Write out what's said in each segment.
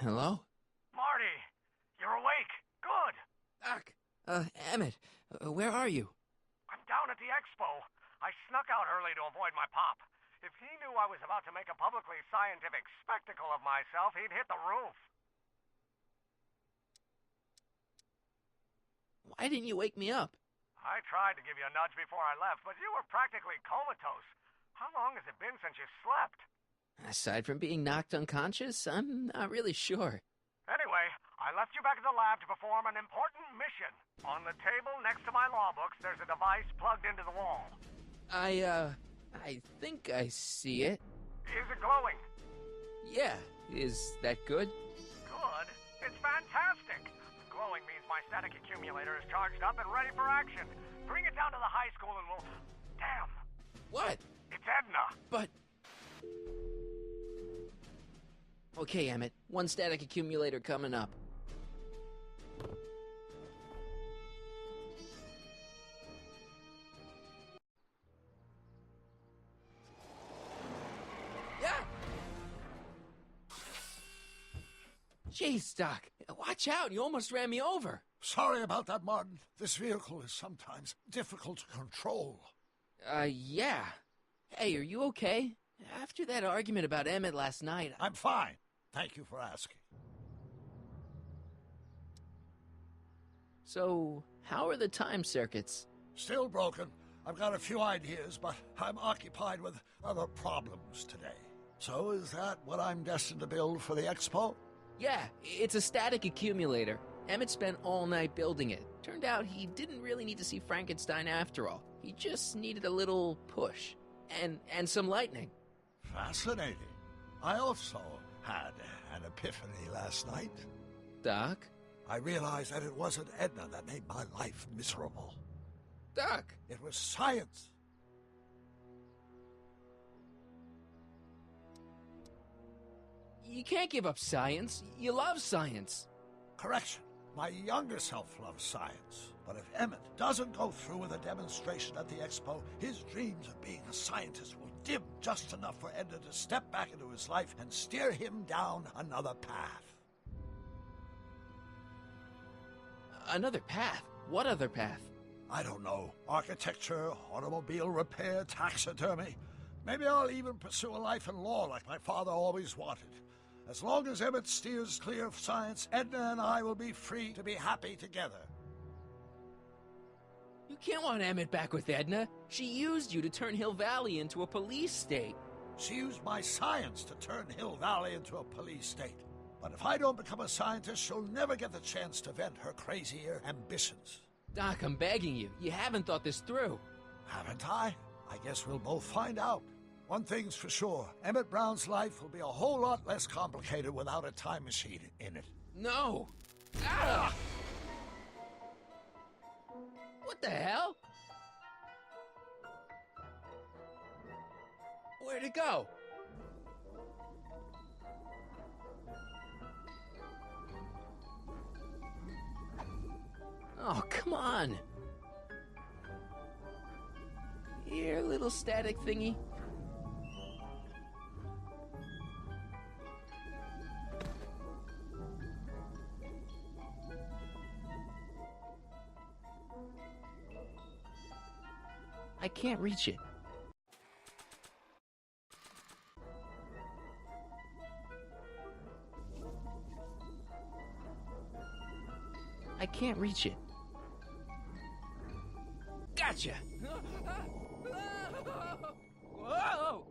Hello? Marty, you're awake. Good. Doc! Emmett, where are you? I'm down at the expo. I snuck out early to avoid my pop. If he knew I was about to make a publicly scientific spectacle of myself, he'd hit the roof. Why didn't you wake me up? I tried to give you a nudge before I left, but you were practically comatose. How long has it been since you slept? Aside from being knocked unconscious, I'm not really sure. Anyway, I left you back at the lab to perform an important mission. On the table next to my law books, there's a device plugged into the wall. I think I see it. Is it glowing? Yeah, is that good? Good? It's fantastic! Glowing means my static accumulator is charged up and ready for action. Bring it down to the high school and we'll... Damn! What? It's Edna! But... Okay, Emmett. One static accumulator coming up. Yeah! Jeez, Doc. Watch out. You almost ran me over. Sorry about that, Martin. This vehicle is sometimes difficult to control. Yeah. Hey, are you okay? After that argument about Emmett last night... I'm fine. Thank you for asking. So, how are the time circuits? Still broken. I've got a few ideas, but I'm occupied with other problems today. So is that what I'm destined to build for the expo? Yeah, it's a static accumulator. Emmett spent all night building it. Turned out he didn't really need to see Frankenstein after all. He just needed a little push. And some lightning. Fascinating. I also had an epiphany last night. Doc? I realized that it wasn't Edna that made my life miserable. Doc! It was science. You can't give up science. You love science. Correction. My younger self loves science. But if Emmett doesn't go through with a demonstration at the expo, his dreams of being a scientist will dim just enough for Edna to step back into his life and steer him down another path. Another path? What other path? I don't know. Architecture, automobile repair, taxidermy. Maybe I'll even pursue a life in law like my father always wanted. As long as Emmett steers clear of science, Edna and I will be free to be happy together. You can't want Emmett back with Edna. She used you to turn Hill Valley into a police state. She used my science to turn Hill Valley into a police state. But if I don't become a scientist, she'll never get the chance to vent her crazier ambitions. Doc, I'm begging you. You haven't thought this through. Haven't I? I guess we'll both find out. One thing's for sure, Emmett Brown's life will be a whole lot less complicated without a time machine in it. No! Ah! What the hell? Where'd it go? Oh, come on. Here, little static thingy. I can't reach it. I can't reach it. Gotcha! Whoa!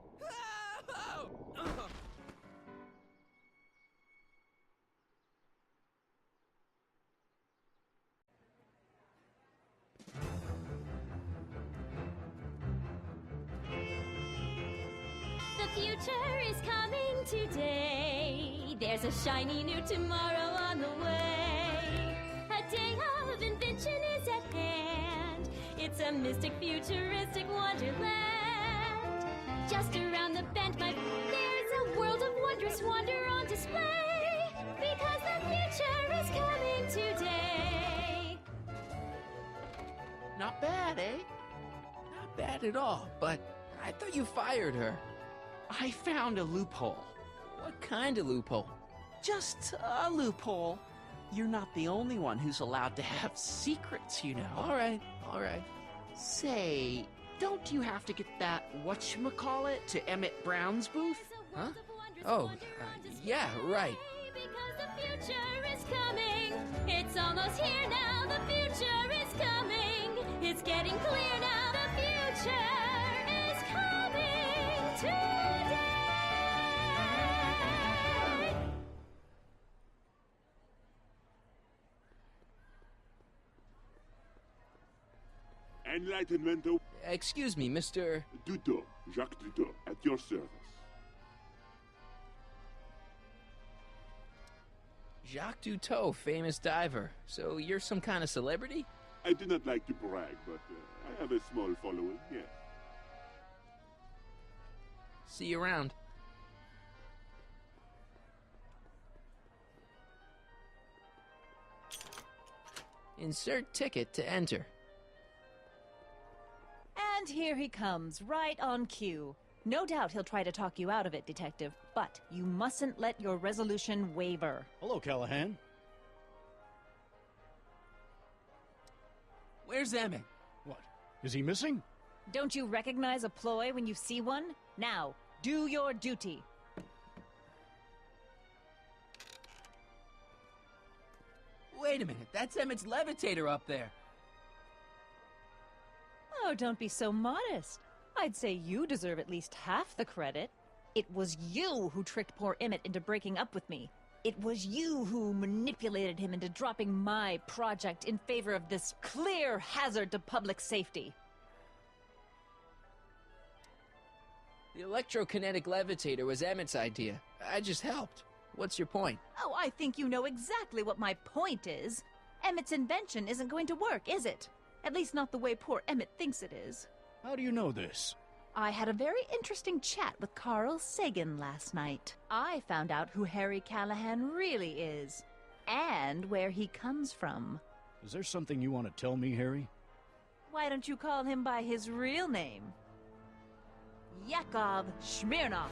The future is coming today. There's a shiny new tomorrow on the way. A day of invention is at hand. It's a mystic, futuristic wonderland. Just around the bend, there's a world of wondrous wonder on display. Because the future is coming today. Not bad, eh? Not bad at all, but I thought you fired her. I found a loophole. What kind of loophole? Just a loophole. You're not the only one who's allowed to have secrets, you know. All right. Say, don't you have to get that whatchamacallit to Emmett Brown's booth? Huh? Oh, yeah, right. Because the future is coming. It's almost here now. The future is coming. It's getting clear now. The future is coming today. Enlightenment Excuse me, Mr. Duto, Jacques Duto, at your service. Jacques Duteau, famous diver. So you're some kind of celebrity? I do not like to brag, but I have a small following, yes. See you around. Insert ticket to enter. And here he comes, right on cue. No doubt he'll try to talk you out of it, Detective, but you mustn't let your resolution waver. Hello, Callahan. Where's Emmett? What? Is he missing? Don't you recognize a ploy when you see one? Now, do your duty. Wait a minute, that's Emmett's levitator up there. Oh, don't be so modest. I'd say you deserve at least half the credit. It was you who tricked poor Emmett into breaking up with me. It was you who manipulated him into dropping my project in favor of this clear hazard to public safety. The electrokinetic levitator was Emmett's idea. I just helped. What's your point? Oh, I think you know exactly what my point is. Emmett's invention isn't going to work, is it? At least not the way poor Emmett thinks it is. How do you know this? I had a very interesting chat with Carl Sagan last night. I found out who Harry Callahan really is, and where he comes from. Is there something you want to tell me, Harry? Why don't you call him by his real name? Yakov Smirnov.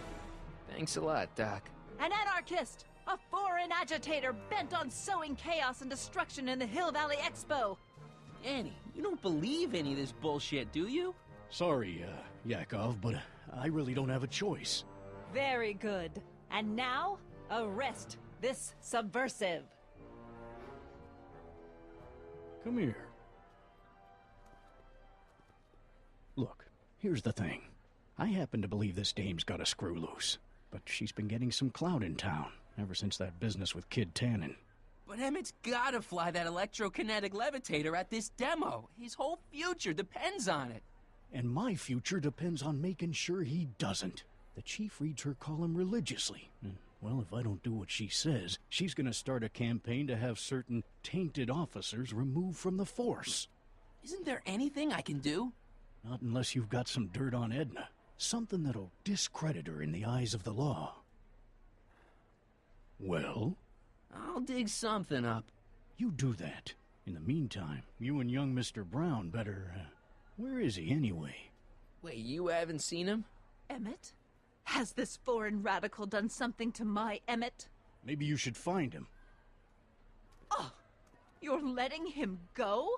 Thanks a lot, Doc. An anarchist! A foreign agitator bent on sowing chaos and destruction in the Hill Valley Expo! Annie, you don't believe any of this bullshit, do you? Sorry, Yakov, but I really don't have a choice. Very good. And now, arrest this subversive. Come here. Look, here's the thing. I happen to believe this dame's got a screw loose, but she's been getting some clout in town ever since that business with Kid Tannen. But Emmett's gotta fly that electrokinetic levitator at this demo. His whole future depends on it. And my future depends on making sure he doesn't. The chief reads her column religiously. And, well, if I don't do what she says, she's gonna start a campaign to have certain tainted officers removed from the force. Isn't there anything I can do? Not unless you've got some dirt on Edna. Something that'll discredit her in the eyes of the law. Well? I'll dig something up. You do that. In the meantime, you and young Mr. Brown better... where is he, anyway? Wait, you haven't seen him? Emmett? Has this foreign radical done something to my Emmett? Maybe you should find him. Oh, you're letting him go?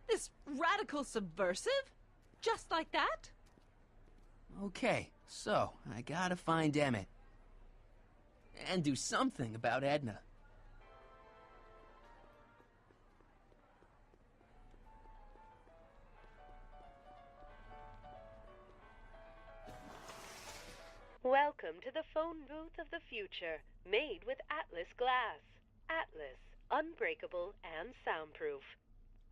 This radical subversive? Just like that? Okay, so I gotta find Emmett. And do something about Edna. Welcome to the phone booth of the future, made with Atlas glass. Atlas, unbreakable and soundproof.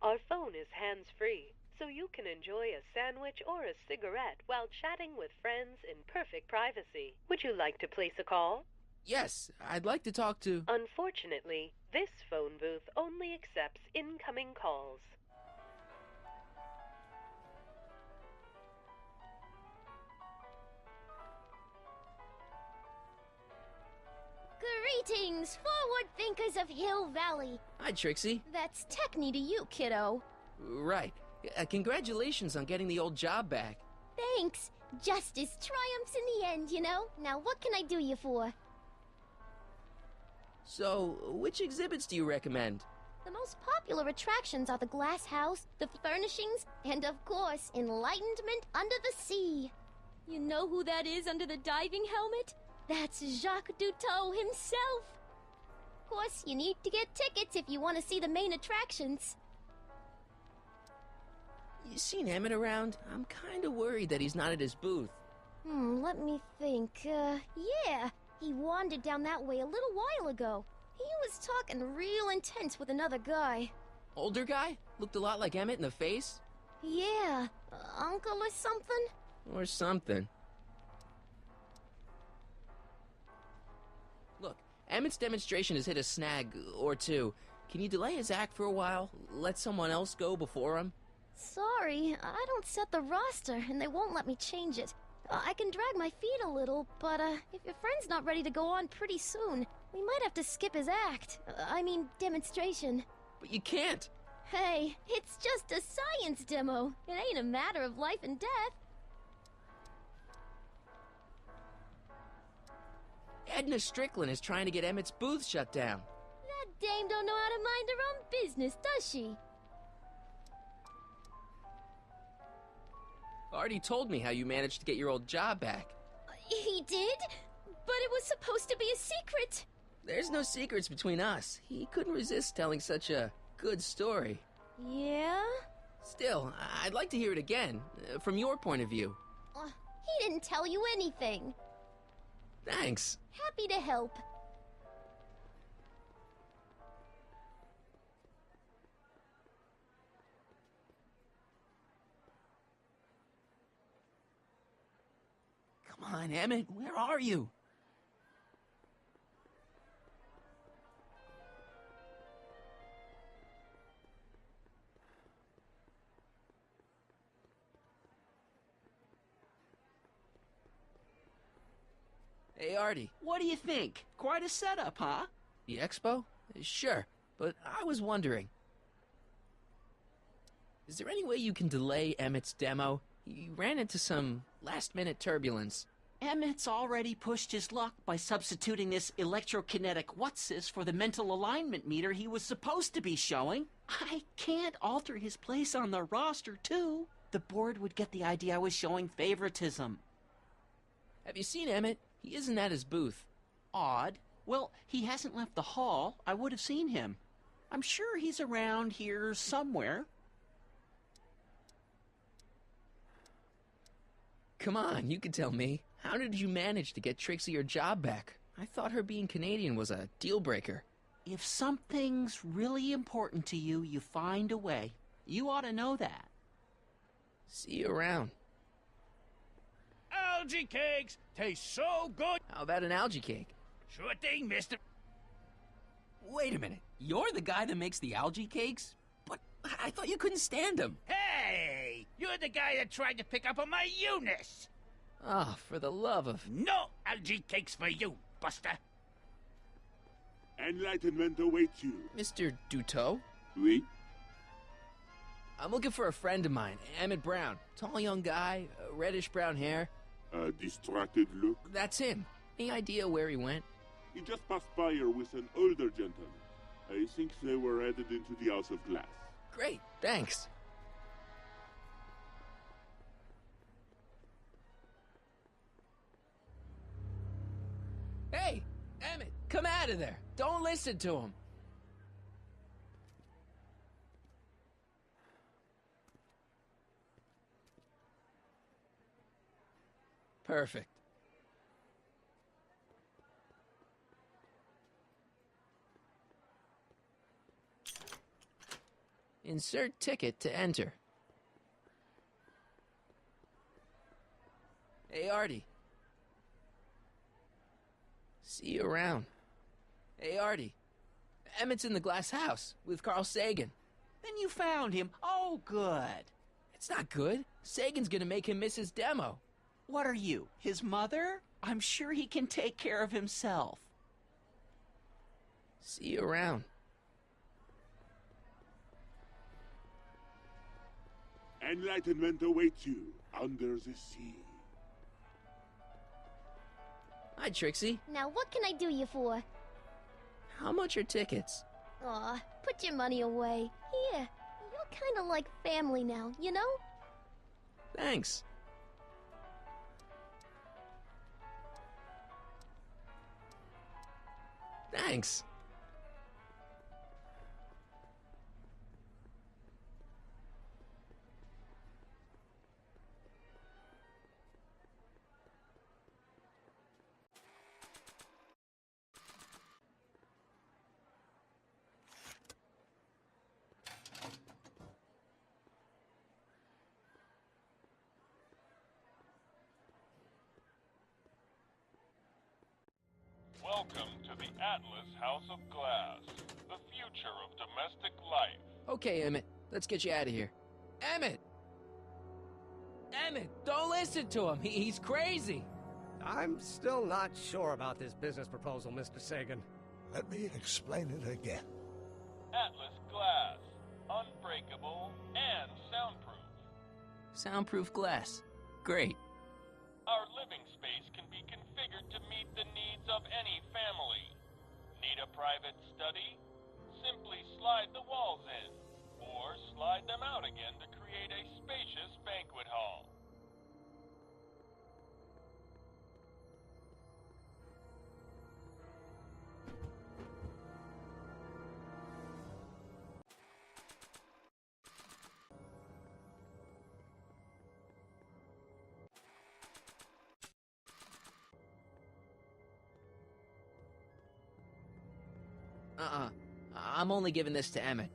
Our phone is hands-free, so you can enjoy a sandwich or a cigarette while chatting with friends in perfect privacy. Would you like to place a call? Yes, I'd like to talk to... Unfortunately, this phone booth only accepts incoming calls. Greetings, forward thinkers of Hill Valley. Hi, Trixie. That's Techni to you, kiddo. Right. Congratulations on getting the old job back. Thanks. Justice triumphs in the end, you know? Now what can I do you for? So, which exhibits do you recommend? The most popular attractions are the glass house, the furnishings, and of course, enlightenment under the sea. You know who that is under the diving helmet? That's Jacques Duteau himself. Of course, you need to get tickets if you want to see the main attractions. You seen Emmett around? I'm kinda worried that he's not at his booth. Let me think. Yeah. He wandered down that way a little while ago. He was talking real intense with another guy. Older guy? Looked a lot like Emmett in the face? Yeah. Uncle or something? Or something. Look, Emmett's demonstration has hit a snag or two. Can you delay his act for a while? Let someone else go before him? Sorry, I don't set the roster, and they won't let me change it. I can drag my feet a little, but if your friend's not ready to go on pretty soon, we might have to skip his act. Demonstration. But you can't! Hey, it's just a science demo. It ain't a matter of life and death. Edna Strickland is trying to get Emmett's booth shut down. That dame don't know how to mind her own business, does she? Already told me how you managed to get your old job back. He did? But it was supposed to be a secret. There's no secrets between us. He couldn't resist telling such a good story. Yeah? Still, I'd like to hear it again, from your point of view. He didn't tell you anything. Thanks. Happy to help. Come on, Emmett, where are you? Hey, Artie. What do you think? Quite a setup, huh? The expo? Sure, but I was wondering. Is there any way you can delay Emmett's demo? He ran into some last-minute turbulence. Emmett's already pushed his luck by substituting this electrokinetic what's-this for the mental alignment meter he was supposed to be showing. I can't alter his place on the roster, too. The board would get the idea I was showing favoritism. Have you seen Emmett? He isn't at his booth. Odd. Well, he hasn't left the hall. I would have seen him. I'm sure he's around here somewhere. Come on, you can tell me. How did you manage to get Trixie her job back? I thought her being Canadian was a deal-breaker. If something's really important to you, you find a way. You ought to know that. See you around. Algae cakes taste so good. How about an algae cake? Sure thing, mister. Wait a minute. You're the guy that makes the algae cakes? But I thought you couldn't stand them. Hey, you're the guy that tried to pick up on my Eunice. Ah, for the love of... No algae cakes for you, Buster. Enlightenment awaits you. Mr. Duteau? Oui? I'm looking for a friend of mine, Emmett Brown. Tall young guy, reddish-brown hair. A distracted look? That's him. Any idea where he went? He just passed by here with an older gentleman. I think they were headed into the House of Glass. Great, thanks. Hey, Emmett, come out of there. Don't listen to him. Perfect. Insert ticket to enter. Hey, Artie. See you around. Hey, Artie. Emmett's in the glass house with Carl Sagan. Then you found him. Oh, good. It's not good. Sagan's gonna make him miss his demo. What are you, his mother? I'm sure he can take care of himself. See you around. Enlightenment awaits you under the sea. Hi, Trixie. Now what can I do you for? How much are tickets? Aw, put your money away. Here, you're kinda like family now, you know? Thanks. Thanks. Welcome to the Atlas House of Glass, the future of domestic life. Okay, Emmett, let's get you out of here. Emmett! Emmett, don't listen to him. He's crazy. I'm still not sure about this business proposal, Mr. Sagan. Let me explain it again. Atlas Glass, unbreakable and soundproof. Soundproof glass. Great. Our living space can be configured to meet the needs of any family. Need a private study? Simply slide the walls in, or slide them out again to create a spacious banquet hall. I'm only giving this to Emmett.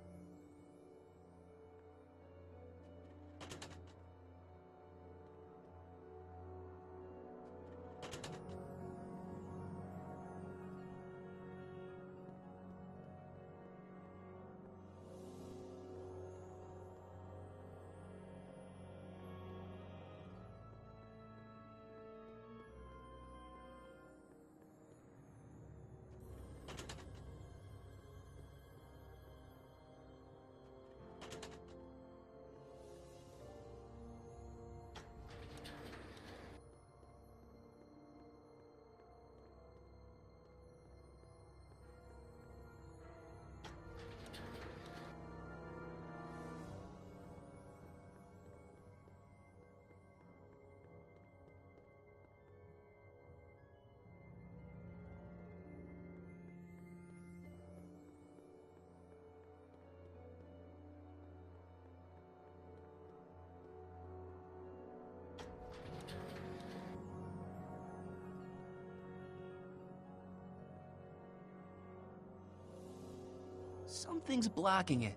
Something's blocking it.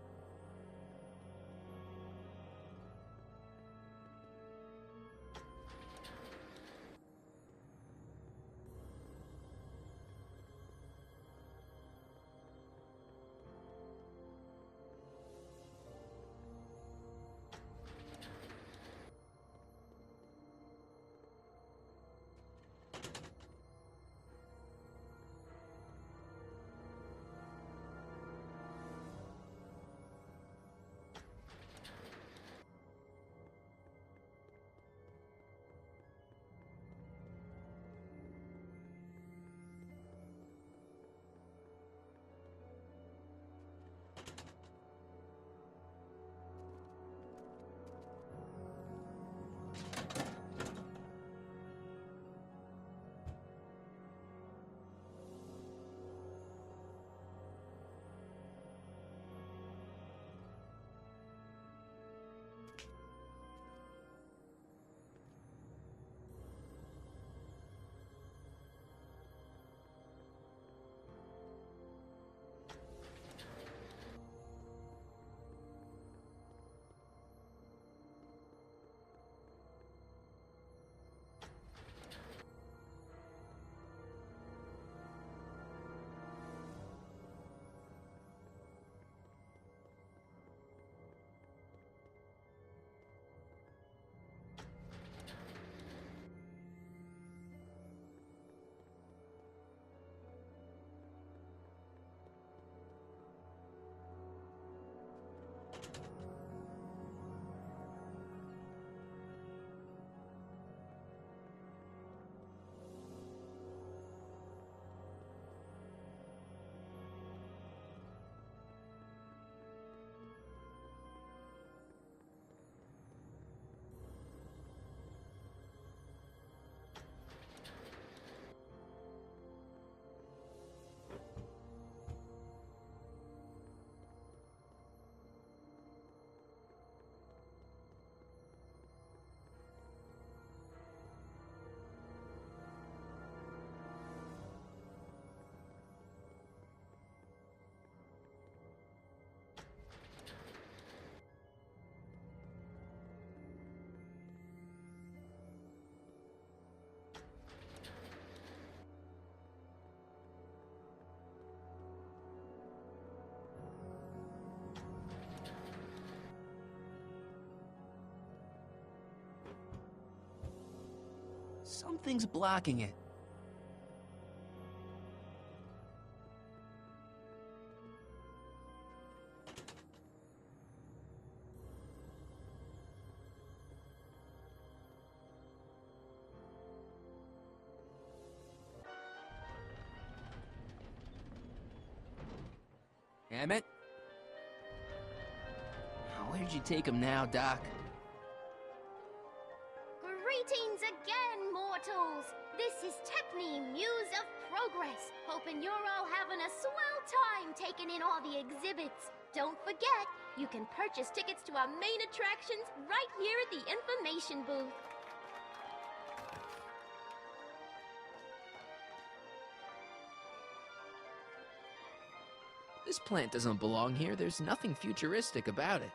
Something's blocking it. Emmett? Where'd you take him now, Doc? Greetings again, mortals! This is Techne, Muse of Progress. Hoping you're all having a swell time taking in all the exhibits. Don't forget, you can purchase tickets to our main attractions right here at the information booth. This plant doesn't belong here. There's nothing futuristic about it.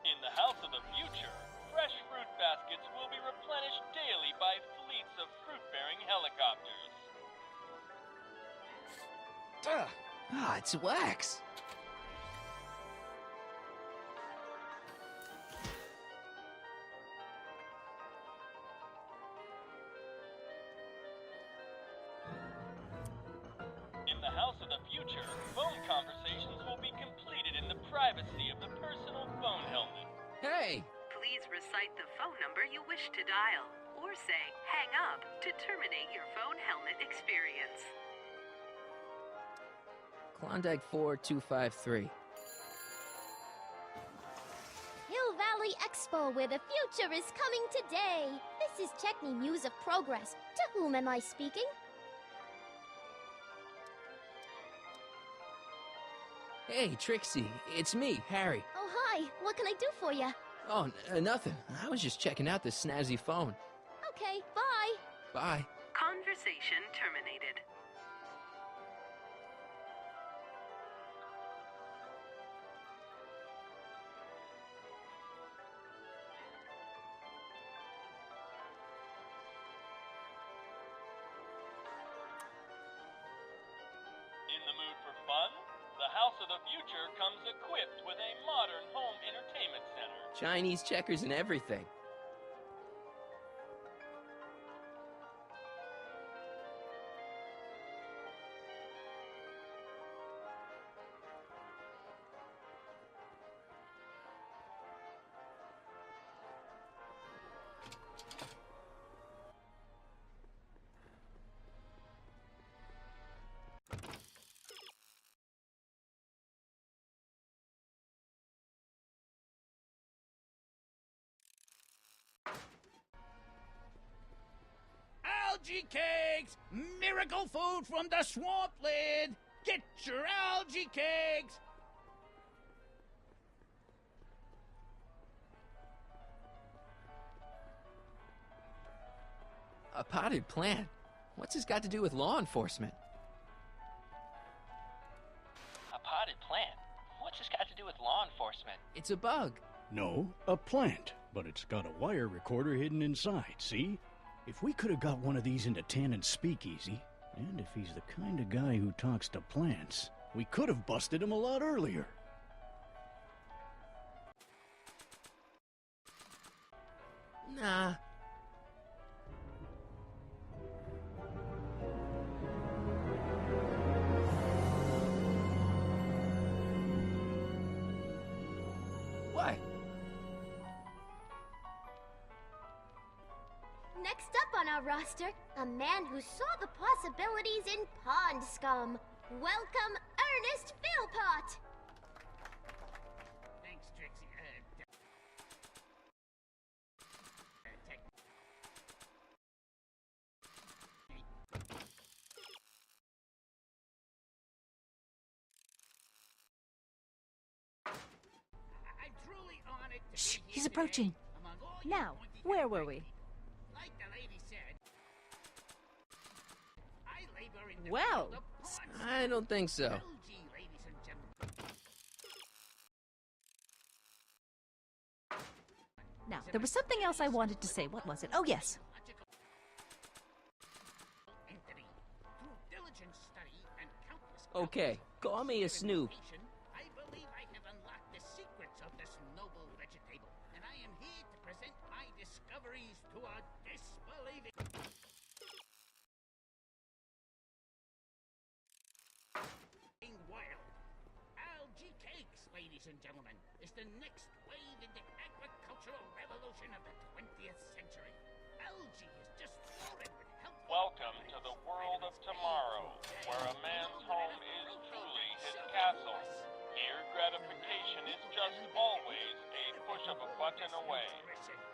In the House of the Future, fresh fruit baskets will be replenished daily by fleets of fruit-bearing helicopters. Ah, it's wax. In the House of the Future, phone conversations will be completed in the privacy of the personal phone helmet. Hey! Please recite the phone number you wish to dial, or say hang up to terminate your phone helmet experience. Klondike 4253. Hill Valley Expo, where the future is coming today. This is Techne, Muse of Progress. To whom am I speaking? Hey, Trixie. It's me, Harry. Oh, hi. What can I do for you? Oh, nothing. I was just checking out this snazzy phone. Okay, bye. Bye. Conversation terminated. In the mood for fun? The House of the Future comes equipped with a modern home entertainment center. Chinese checkers and everything. Algae cakes! Miracle food from the swamp lid! Get your algae cakes! A potted plant? What's this got to do with law enforcement? A potted plant? What's this got to do with law enforcement? It's a bug. No, a plant, but it's got a wire recorder hidden inside, see? If we could have got one of these into Tannen's speakeasy, and if he's the kind of guy who talks to plants, we could have busted him a lot earlier. Nah. What? Next up on our roster, a man who saw the possibilities in pond scum. Welcome, Ernest Philpott. Thanks, Trixie. I'm truly honored to Shh, be he's here approaching. today among all you Now, pointy where were we? Like the lady said, I labor in the Well, field of pond I don't think so. algae, ladies and gentlemen. Now, there was something else I wanted to say. What was it? Oh, yes. Entity. Through diligent study and countless Okay, call me a snoop. I discoveries to a disbelieving... Wild. Algae cakes, ladies and gentlemen, is the next wave in the agricultural revolution of the 20th century. Algae is just flowing with health. Welcome to the world of tomorrow, where a man's home is truly his castle. Here, gratification is just always a push of a button away.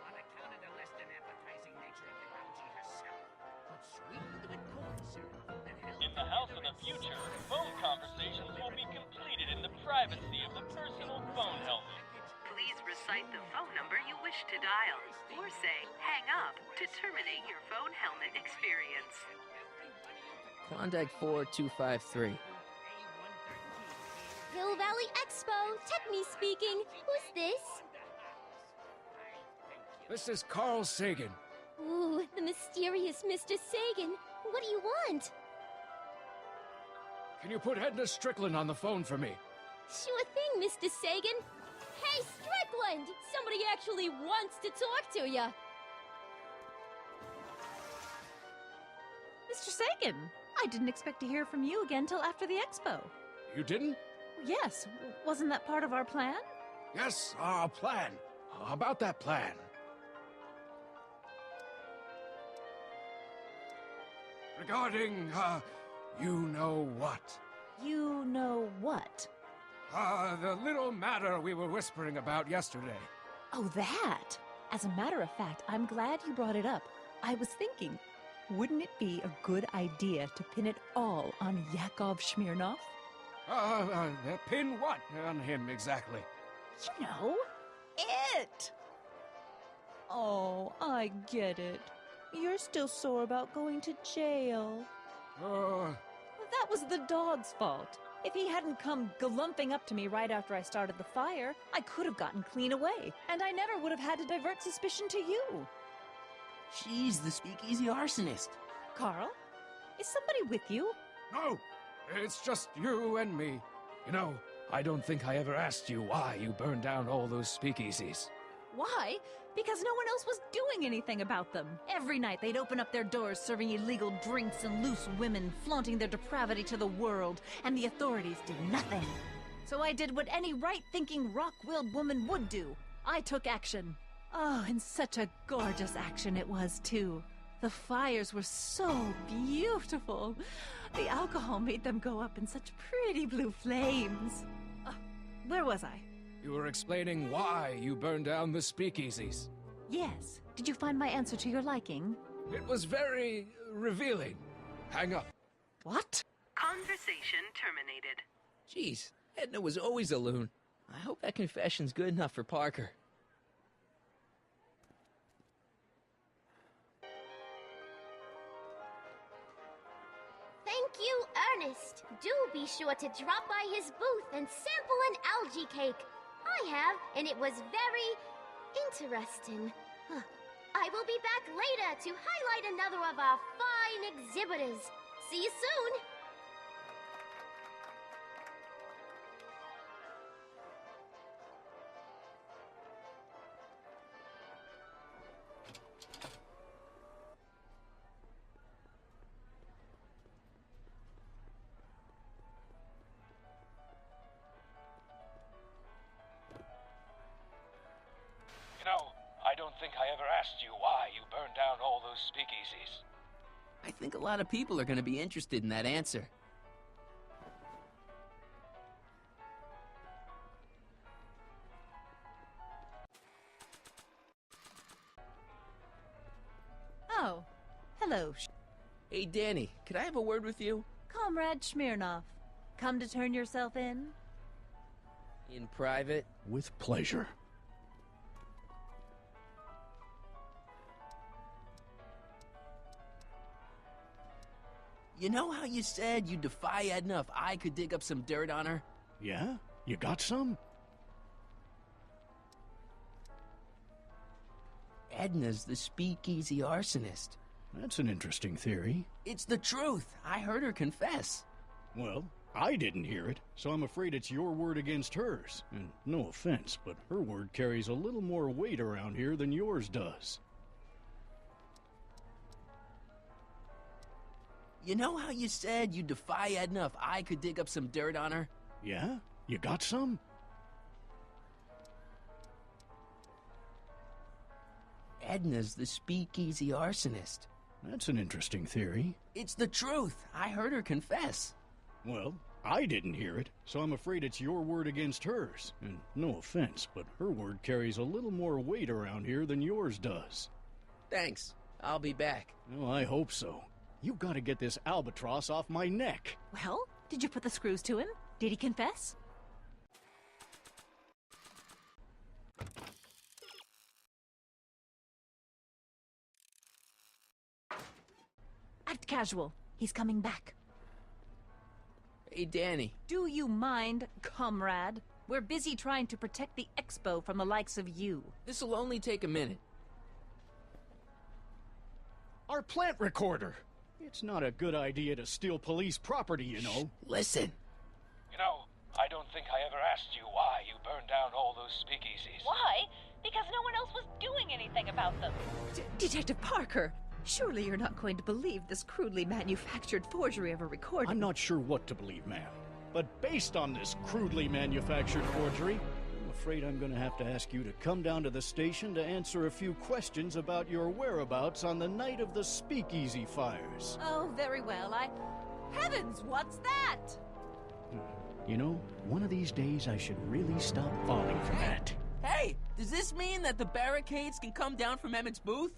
On account of the less than appetizing nature of the algae herself, but sweetened with corn syrup and held In the house of the future, phone conversations will be completed in the privacy of the personal phone helmet. Please recite the phone number you wish to dial, or say hang up to terminate your phone helmet experience. Klondike 4253. Hill Valley Expo, Techni speaking. Who's this? This is Carl Sagan. Ooh, the mysterious Mr. Sagan. What do you want? Can you put Edna Strickland on the phone for me? Sure thing, Mr. Sagan. Hey, Strickland! Somebody actually wants to talk to ya. Mr. Sagan, I didn't expect to hear from you again till after the expo. You didn't? Yes, wasn't that part of our plan? Yes, our plan. About that plan. Regarding, you know what? You know what? The little matter we were whispering about yesterday. Oh, that! As a matter of fact, I'm glad you brought it up. I was thinking, wouldn't it be a good idea to pin it all on Yakov Smirnov? Pin what on him exactly? You know, it! Oh, I get it. You're still sore about going to jail. That was the dog's fault. If he hadn't come galumping up to me right after I started the fire, I could have gotten clean away, and I never would have had to divert suspicion to you. She's the speakeasy arsonist. Carl, is somebody with you? No, it's just you and me. You know, I don't think I ever asked you why you burned down all those speakeasies. Why? Because no one else was doing anything about them. Every night they'd open up their doors serving illegal drinks and loose women, flaunting their depravity to the world, and the authorities did nothing. So I did what any right-thinking, rock-willed woman would do. I took action. Oh, and such a gorgeous action it was, too. The fires were so beautiful. The alcohol made them go up in such pretty blue flames. Where was I? You were explaining why you burned down the speakeasies. Yes. Did you find my answer to your liking? It was very revealing. Hang up. What? Conversation terminated. Jeez, Edna was always a loon. I hope that confession's good enough for Parker. Thank you, Ernest. Do be sure to drop by his booth and sample an algae cake. I have, and it was very interesting. I will be back later to highlight another of our fine exhibitors. See you soon. You know, I don't think I ever asked you why you burned down all those speakeasies. I think a lot of people are going to be interested in that answer. Oh, hello. Hey, Danny, could I have a word with you? Comrade Smirnov, come to turn yourself in? In private? With pleasure. You know how you said you'd defy Edna if I could dig up some dirt on her? Yeah? You got some? Edna's the speakeasy arsonist. That's an interesting theory. It's the truth. I heard her confess. Well, I didn't hear it, so I'm afraid it's your word against hers. And no offense, but her word carries a little more weight around here than yours does. You know how you said you'd defy Edna if I could dig up some dirt on her? Yeah? You got some? Edna's the speakeasy arsonist. That's an interesting theory. It's the truth. I heard her confess. Well, I didn't hear it, so I'm afraid it's your word against hers. And no offense, but her word carries a little more weight around here than yours does. Thanks. I'll be back. Well, I hope so. You've got to get this albatross off my neck. Well, did you put the screws to him? Did he confess? Act casual. He's coming back. Hey, Danny. Do you mind, comrade? We're busy trying to protect the expo from the likes of you. This'll only take a minute. Our plant recorder! It's not a good idea to steal police property, you know. Listen. You know, I don't think I ever asked you why you burned down all those speakeasies. Why? Because no one else was doing anything about them. Detective Parker, surely you're not going to believe this crudely manufactured forgery of a recording. I'm not sure what to believe, ma'am. But based on this crudely manufactured forgery, I'm afraid I'm going to have to ask you to come down to the station to answer a few questions about your whereabouts on the night of the speakeasy fires. Oh, very well. Heavens, what's that? You know, one of these days I should really stop falling for that. Hey, does this mean that the barricades can come down from Emmett's booth?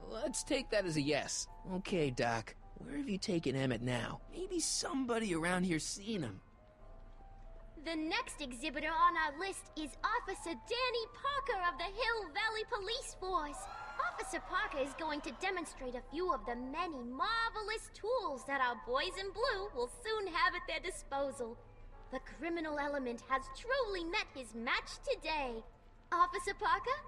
Let's take that as a yes. Okay, Doc. Where have you taken Emmett now? Maybe somebody around here's seen him. The next exhibitor on our list is Officer Danny Parker of the Hill Valley Police Force. Officer Parker is going to demonstrate a few of the many marvelous tools that our boys in blue will soon have at their disposal. The criminal element has truly met his match today. Officer Parker?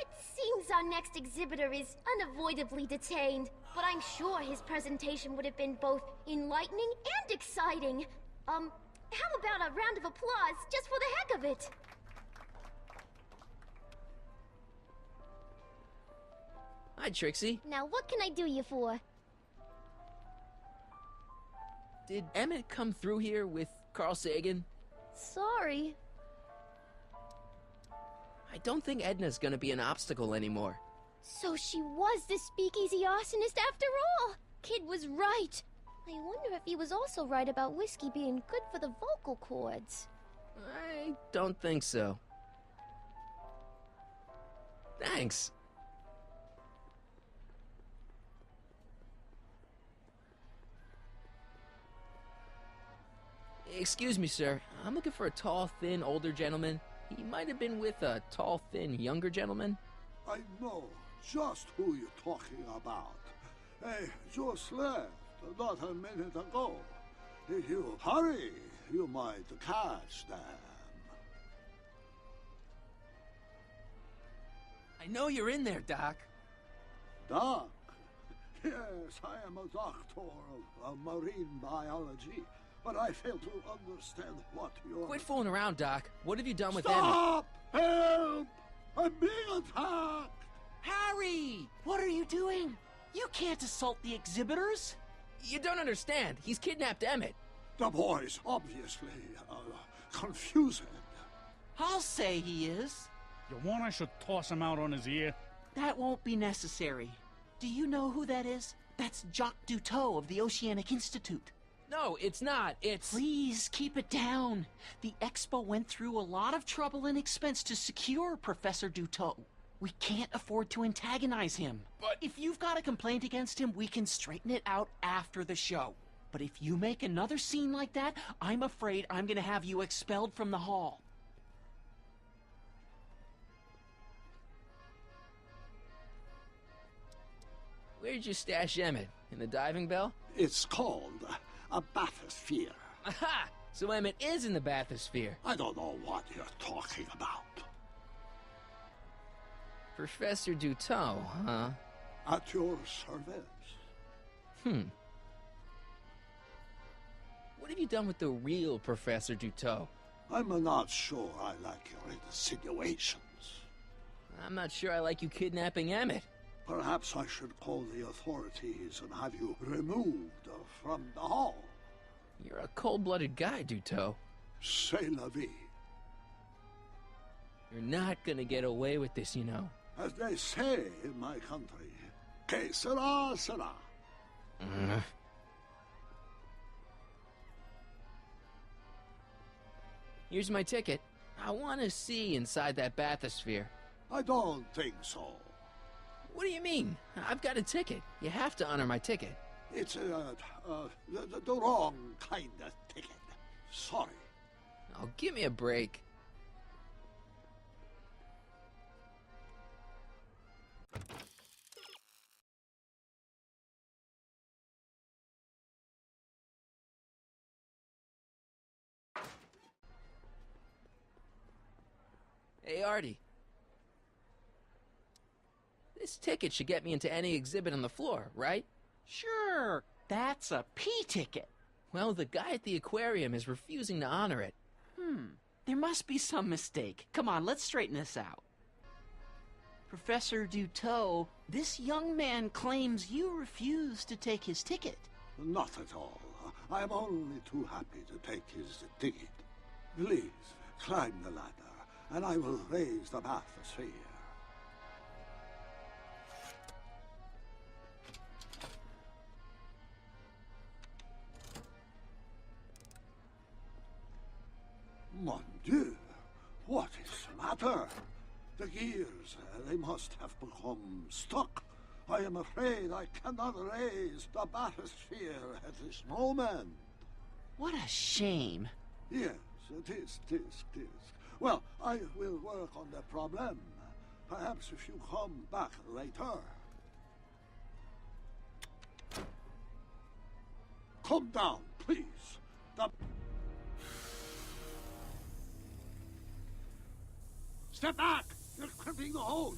It seems our next exhibitor is unavoidably detained, but I'm sure his presentation would have been both enlightening and exciting. How about a round of applause just for the heck of it? Hi, Trixie. Now what can I do you for? Did Emmett come through here with Carl Sagan? Sorry. I don't think Edna's gonna be an obstacle anymore. So she was the speakeasy arsonist after all! Kid was right. I wonder if he was also right about whiskey being good for the vocal cords. I don't think so. Thanks. Excuse me, sir. I'm looking for a tall, thin, older gentleman. He might have been with a tall, thin, younger gentleman. I know just who you're talking about. They just left not a minute ago. If you hurry, you might catch them. I know you're in there, Doc. Doc? Yes, I am a doctor of marine biology, but I fail to understand what you're... Quit fooling around, Doc. What have you done with Stop! Help! I'm being attacked! Harry! What are you doing? You can't assault the exhibitors! You don't understand. He's kidnapped Emmett. The boy's obviously confused. I'll say he is. You want I should toss him out on his ear? That won't be necessary. Do you know who that is? That's Jacques Duteau of the Oceanic Institute. No, it's not. It's... Please, keep it down. The Expo went through a lot of trouble and expense to secure Professor Duteau. We can't afford to antagonize him. But if you've got a complaint against him, we can straighten it out after the show. But if you make another scene like that, I'm afraid I'm gonna have you expelled from the hall. Where'd you stash Emmett? In the diving bell? It's called a bathysphere. Aha! So Emmett is in the bathysphere. I don't know what you're talking about. Professor Duteau, huh? At your service. What have you done with the real Professor Duteau? I'm not sure I like your insinuations. I'm not sure I like you kidnapping Emmett. Perhaps I should call the authorities and have you removed from the hall. You're a cold-blooded guy, Duto. C'est la vie. You're not gonna get away with this, you know. As they say in my country, que sera, sera. Here's my ticket. I want to see inside that bathysphere. I don't think so. What do you mean? I've got a ticket. You have to honor my ticket. It's the wrong kind of ticket. Sorry. Oh, give me a break. Hey, Artie. This ticket should get me into any exhibit on the floor, right? Sure, that's a P-ticket. Well, the guy at the aquarium is refusing to honor it. There must be some mistake. Come on, let's straighten this out. Professor Duto, this young man claims you refused to take his ticket. Not at all. I'm only too happy to take his ticket. Please, climb the ladder, and I will raise the bathysphere. Mon Dieu, what is the matter? The gears, they must have become stuck. I am afraid I cannot raise the bathysphere at this moment. What a shame. Yes, it is. Well, I will work on the problem. Perhaps if you come back later. Come down, please. Step back! You're clipping the hose!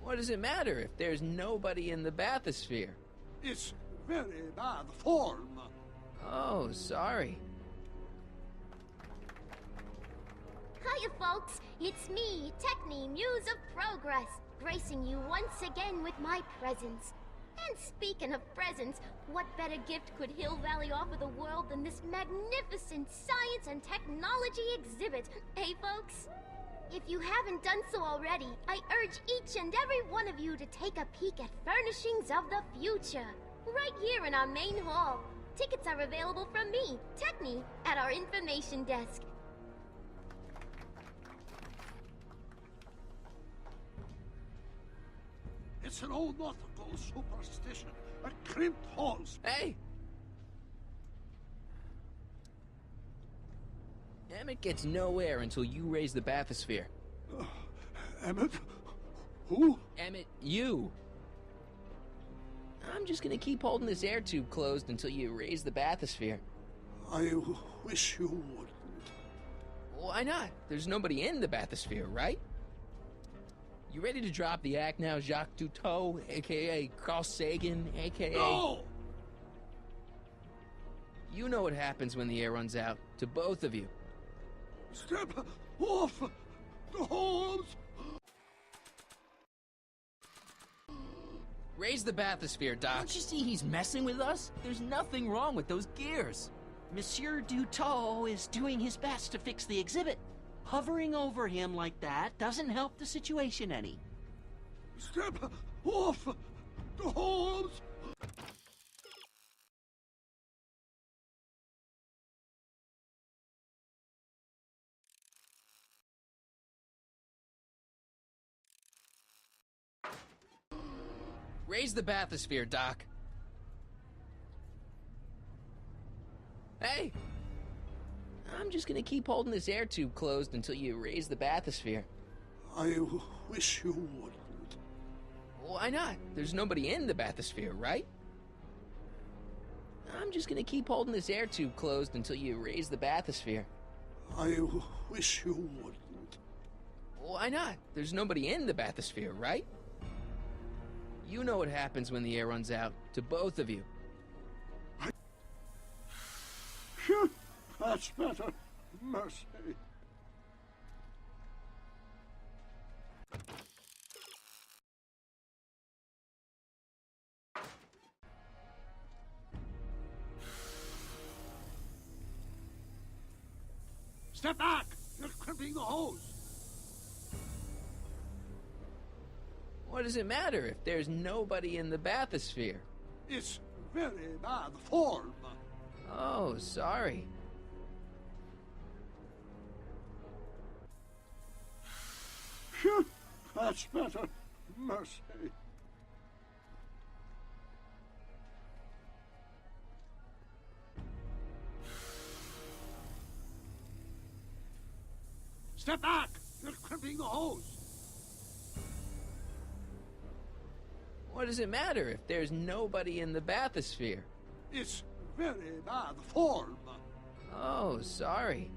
What does it matter if there's nobody in the bathysphere? It's very bad form. Oh, sorry. Hiya, folks. It's me, Techni, Muse of Progress, gracing you once again with my presence. And speaking of presents, what better gift could Hill Valley offer the world than this magnificent science and technology exhibit, eh, folks? If you haven't done so already, I urge each and every one of you to take a peek at Furnishings of the Future, right here in our main hall. Tickets are available from me, Techni, at our information desk. It's an old nautical superstition. A crimped hose. Hey! Emmett gets no air until you raise the bathysphere. Emmett? Who? Emmett, you! I'm just gonna keep holding this air tube closed until you raise the bathysphere. I wish you wouldn't. Why not? There's nobody in the bathysphere, right? You ready to drop the act now, Jacques Duto, a.k.a. Carl Sagan, a.k.a. No! You know what happens when the air runs out, to both of you. Step off the hose! Raise the bathysphere, Doc. Don't you see he's messing with us? There's nothing wrong with those gears. Monsieur Duto is doing his best to fix the exhibit. Hovering over him like that doesn't help the situation any. Step off the hose! Raise the bathysphere, Doc. Hey! I'm just gonna keep holding this air tube closed until you raise the bathysphere. I wish you wouldn't. Why not? There's nobody in the bathysphere, right? I'm just gonna keep holding this air tube closed until you raise the bathysphere. I wish you wouldn't. Why not? There's nobody in the bathysphere, right? You know what happens when the air runs out, to both of you. Phew, that's better. Mercy. Step back! You're crimping the hose! What does it matter if there's nobody in the bathysphere? It's very bad form. Oh, sorry. Phew, that's better. Mercy. Step back! You're crimping the hose! What does it matter if there's nobody in the bathysphere? It's very bad form. Oh, sorry.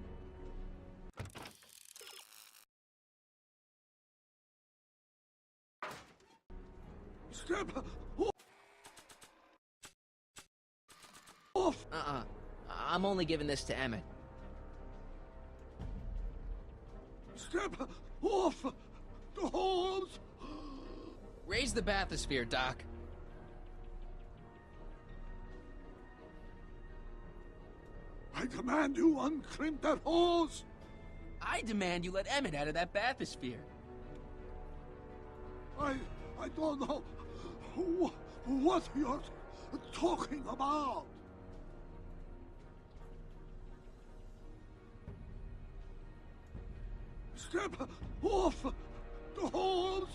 Step off! I'm only giving this to Emmett. Step off the hose! Raise the bathysphere, Doc. I demand you uncrimp that hose! I demand you let Emmett out of that bathysphere. I don't know what you're talking about. Step off the hose!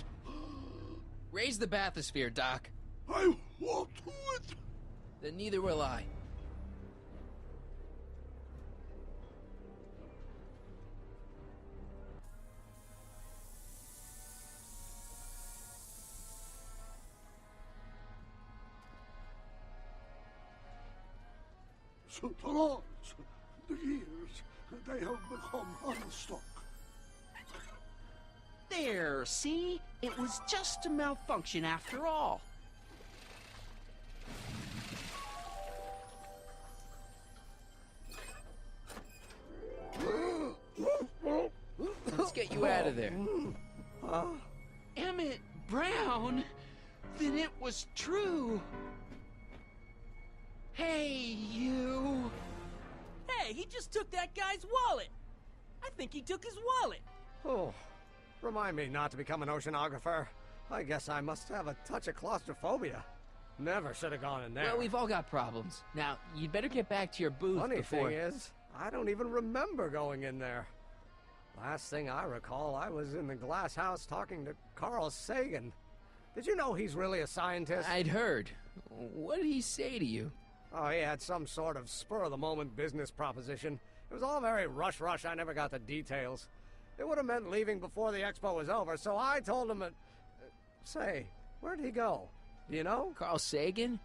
Raise the bathysphere, Doc. I won't do it! Then neither will I. So the laws, the years, they have become unstuck. There, see? It was just a malfunction after all. Let's get you out of there. Emmett Brown? Then it was true. Hey, you. Hey, he just took that guy's wallet. I think he took his wallet. Oh, remind me not to become an oceanographer. I guess I must have a touch of claustrophobia. Never should have gone in there. Well, we've all got problems. Now, you'd better get back to your booth Funny before... thing is, I don't even remember going in there. Last thing I recall, I was in the glass house talking to Carl Sagan. Did you know he's really a scientist? I'd heard. What did he say to you? Oh, he had some sort of spur-of-the-moment business proposition. It was all very rush. I never got the details. It would have meant leaving before the expo was over, so I told him that... Say, where'd he go? Do you know? Carl Sagan?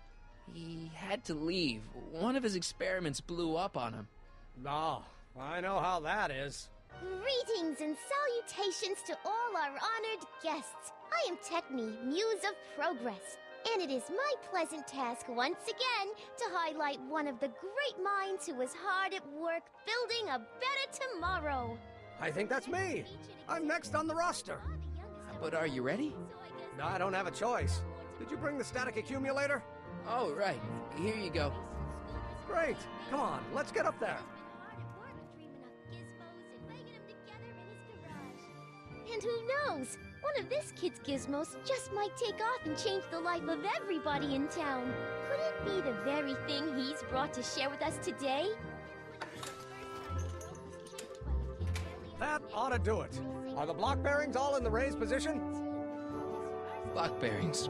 He had to leave. One of his experiments blew up on him. Oh, I know how that is. Greetings and salutations to all our honored guests. I am Techne, Muse of Progress, and it is my pleasant task once again to highlight one of the great minds who was hard at work building a better tomorrow. I think that's me. I'm next on the roster. But are you ready? No, I don't have a choice. Did you bring the static accumulator? Oh, right. Here you go. Great. Come on, let's get up there. And who knows? One of this kid's gizmos just might take off and change the life of everybody in town. Could it be the very thing he's brought to share with us today? That ought to do it. Are the block bearings all in the raised position? Block bearings.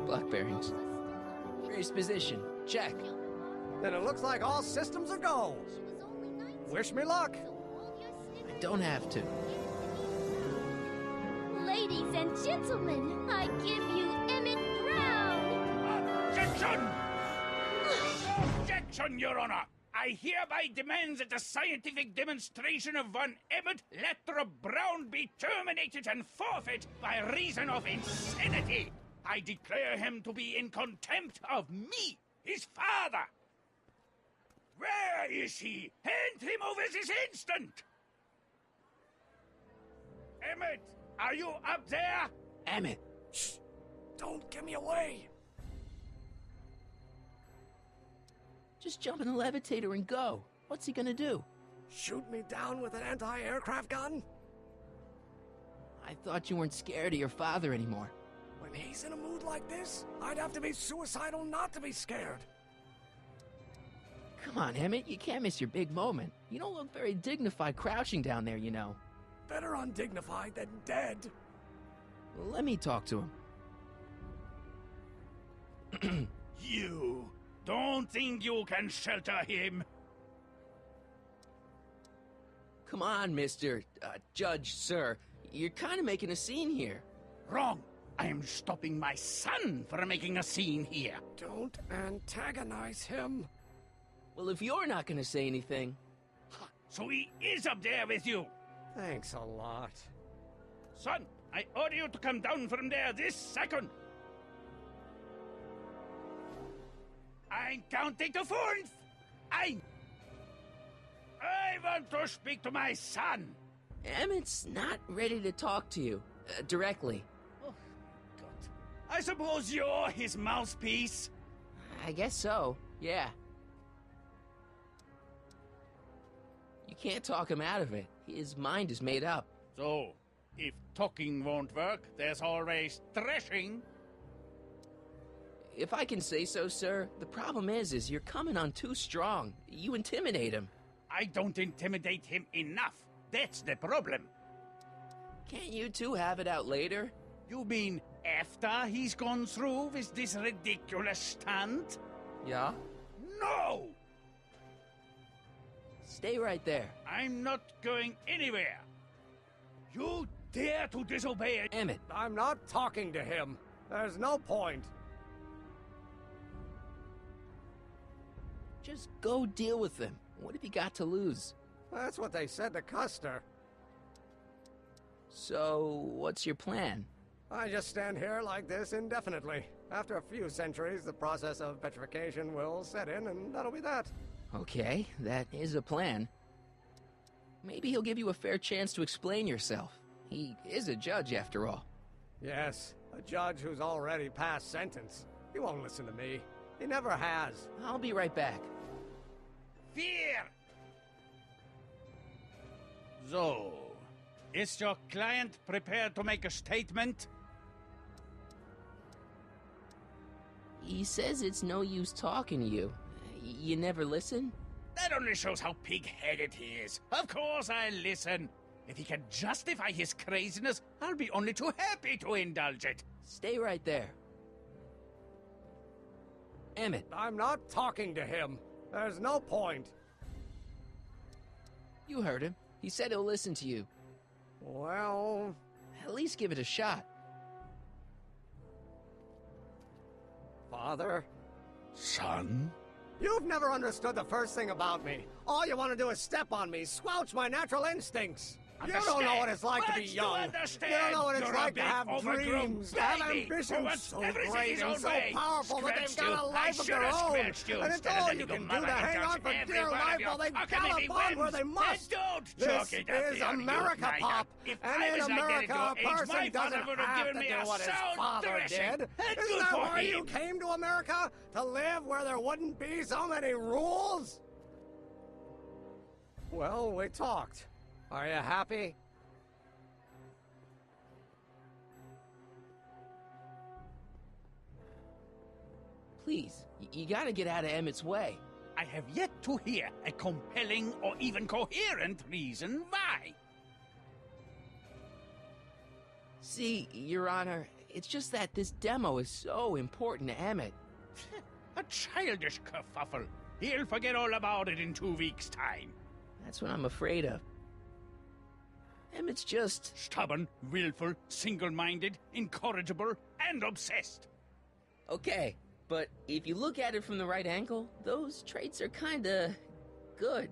Raised position. Check. Then it looks like all systems are go. Wish me luck. I don't have to. Ladies and gentlemen, I give you Emmett Brown! Objection! Objection, Your Honor! I hereby demand that the scientific demonstration of one Emmett Lathrop Brown be terminated and forfeit by reason of insanity. I declare him to be in contempt of me, his father. Where is he? Hand him over this instant! Emmett, are you up there? Emmett! Shh! Don't give me away! Just jump in the levitator and go. What's he gonna do? Shoot me down with an anti-aircraft gun? I thought you weren't scared of your father anymore. When he's in a mood like this, I'd have to be suicidal not to be scared. Come on, Emmett, you can't miss your big moment. You don't look very dignified crouching down there, you know. Better undignified than dead. Well, let me talk to him. You don't think you can shelter him? Come on, Mr. Judge, sir. You're kind of making a scene here. Wrong. I am stopping my son from making a scene here. Don't antagonize him. Well, if you're not going to say anything... So he is up there with you? Thanks a lot. Son, I order you to come down from there this second. I'm counting to 4. I want to speak to my son. Emmett's not ready to talk to you, directly. Oh, God. I suppose you're his mouthpiece? I guess so, yeah. You can't talk him out of it. His mind is made up. So, if talking won't work, there's always threshing. If I can say so, sir, the problem is you're coming on too strong. You intimidate him. I don't intimidate him enough. That's the problem. Can't you two have it out later? You mean after he's gone through with this ridiculous stunt? Yeah? No! Stay right there. I'm not going anywhere. You dare to disobey Emmett. I'm not talking to him. There's no point. Just go deal with him. What have you got to lose? That's what they said to Custer. So, what's your plan? I just stand here like this indefinitely. After a few centuries, the process of petrification will set in, and that'll be that. Okay, that is a plan. Maybe he'll give you a fair chance to explain yourself. He is a judge, after all. Yes, a judge who's already passed sentence. He won't listen to me. He never has. I'll be right back. Fear! So, is your client prepared to make a statement? He says it's no use talking to you. You never listen? That only shows how pig-headed he is. Of course I'll listen. If he can justify his craziness, I'll be only too happy to indulge it. Stay right there. Emmett. I'm not talking to him. There's no point. You heard him. He said he'll listen to you. Well... At least give it a shot. Father? Son? You've never understood the first thing about me. All you want to do is step on me, squelch my natural instincts. You don't know what it's like to be young. You don't know what it's like to have dreams, to have ambitions so great and so powerful that they've got a life of their own. And it's all you can do to hang on for dear life while they gallop on where they must. This is America, Pop. And in America, a person doesn't have to do what his father did. Isn't that why you came to America? To live where there wouldn't be so many rules? Well, we talked. Are you happy? Please, you gotta get out of Emmett's way. I have yet to hear a compelling or even coherent reason why. See, Your Honor, it's just that this demo is so important to Emmett. A childish kerfuffle. He'll forget all about it in 2 weeks' time. That's what I'm afraid of. Emmett's just... stubborn, willful, single-minded, incorrigible, and obsessed. Okay, but if you look at it from the right angle, those traits are kinda... good.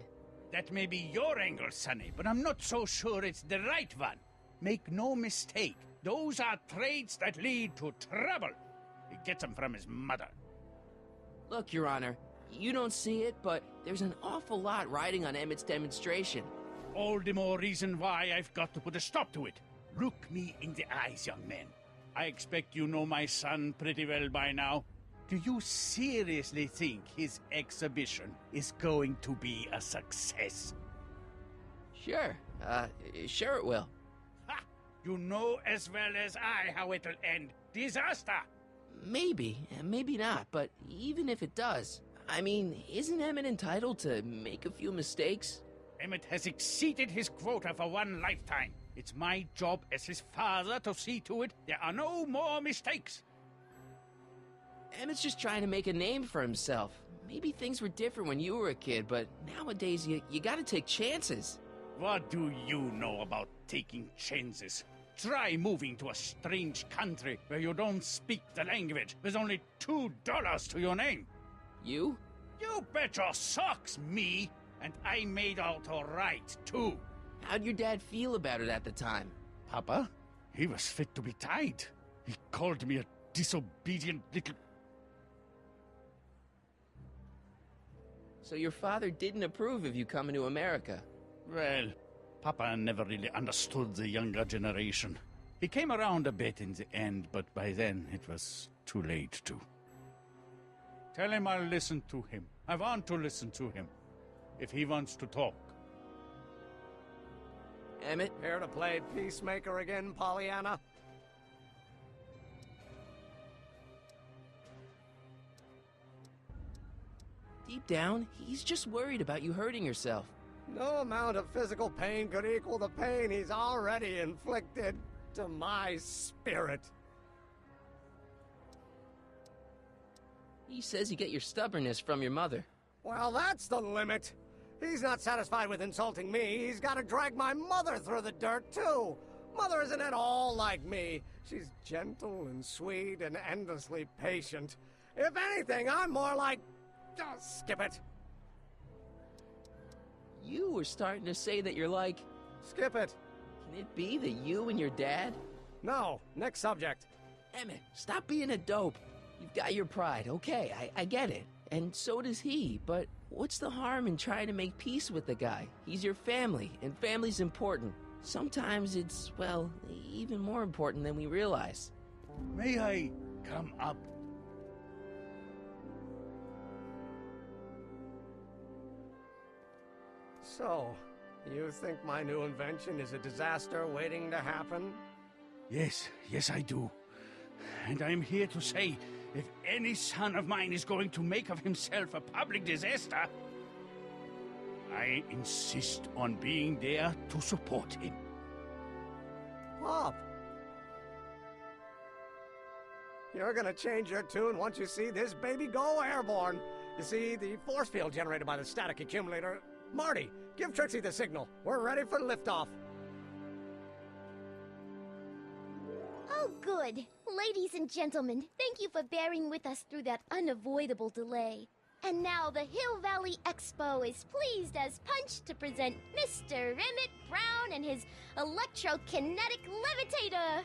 That may be your angle, Sonny, but I'm not so sure it's the right one. Make no mistake, those are traits that lead to trouble. He gets them from his mother. Look, Your Honor, you don't see it, but there's an awful lot riding on Emmett's demonstration. All the more reason why I've got to put a stop to it. Look me in the eyes, young man. I expect you know my son pretty well by now. Do you seriously think his exhibition is going to be a success? Sure. Sure it will. Ha! You know as well as I how it'll end. Disaster! Maybe, and maybe not, but even if it does, I mean, isn't Emmett entitled to make a few mistakes? Emmett has exceeded his quota for one lifetime. It's my job as his father to see to it there are no more mistakes. Emmett's just trying to make a name for himself. Maybe things were different when you were a kid, but nowadays you gotta take chances. What do you know about taking chances? Try moving to a strange country where you don't speak the language with only $2 to your name. You? You bet your socks, me! And I made out all right, too. How'd your dad feel about it at the time? Papa? He was fit to be tied. He called me a disobedient little... So your father didn't approve of you coming to America? Well, Papa never really understood the younger generation. He came around a bit in the end, but by then it was too late to. Tell him I'll listen to him. I want to listen to him. If he wants to talk. Emmett, here to play peacemaker again, Pollyanna? Deep down, he's just worried about you hurting yourself. No amount of physical pain could equal the pain he's already inflicted to my spirit. He says you get your stubbornness from your mother. Well, that's the limit. He's not satisfied with insulting me. He's got to drag my mother through the dirt, too. Mother isn't at all like me. She's gentle and sweet and endlessly patient. If anything, I'm more like... Oh, skip it. You were starting to say that you're like... Skip it. Can it be that you and your dad? No. Next subject. Emmett, stop being a dope. You've got your pride, okay, I get it. And so does he, but what's the harm in trying to make peace with the guy? He's your family, and family's important. Sometimes it's, well, even more important than we realize. May I come up? So, you think my new invention is a disaster waiting to happen? Yes, I do. And I'm here to say, if any son of mine is going to make of himself a public disaster, I insist on being there to support him. Pop! You're gonna change your tune once you see this baby go airborne. You see, the force field generated by the static accumulator... Marty, give Trixie the signal. We're ready for liftoff. Oh, good. Ladies and gentlemen, thank you for bearing with us through that unavoidable delay. And now the Hill Valley Expo is pleased as punch to present Mr. Emmett Brown and his electrokinetic levitator.